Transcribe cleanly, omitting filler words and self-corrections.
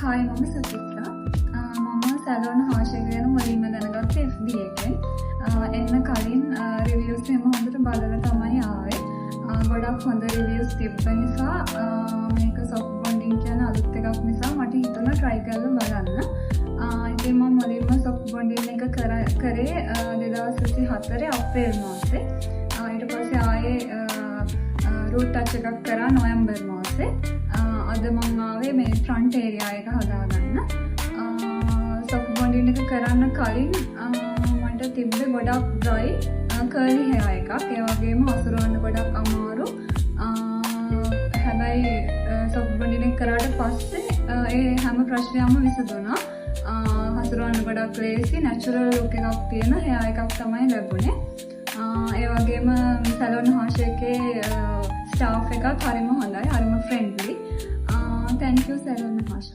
Hi මම සුචිත්‍රා. මම salon හාෂය ගැන මුලින්ම දැනගත්තේ FB එකෙන්. එන්න කලින් රිවිව්ස් එහෙම හොඳට බලලා තමයි ආවේ. ගොඩක් හොඳ රිවිව්ස් තිබ්බ නිසා මේක සොෆ්ට් බොන්ඩින් කියන අලුත් එකක් නිසා මට හිතුණා try කරලා බලන්න. ඉතින් මම මුලින්ම සොෆ්ට් බොන්ඩින් එක කරේ 2024 අප්‍රේල් මාසේ. ඊට පස්සේ ආයේ රූට් ටච් එකක් කරා නොවැම්බර් මාසේ. අද මම ආවේ මේ ෆ්‍රන්ට් ඒරියා එක හදාගන්න. සොෆ්ට් බොන්ඩින් එක කරන්න කලින් මට තිබ්බේ ගොඩක් ඩ්‍රයි කර්ලි හෙයා එකක්. ඒ වගේම හසුරවන්න ගොඩක් අමාරු. හැබැයි සොෆ්ට් බොන්ඩින් එක කරාට පස්සේ ඒ හැම ප්‍රශ්නයක්ම විසඳුණා. හසුරවන්න ගොඩක් ලේසි නැචරල් ලුක් එකක් තියෙන හෙයා එකක් තමයි ලැබුණේ. ඒ වගේම සැලොන් හාෂ් එකේ ස්ටාෆ් එකත් හරිම හොඳයි, හරිම ෆ්‍රෙන්ඩ්ලි. Thank you salon හාෂ්.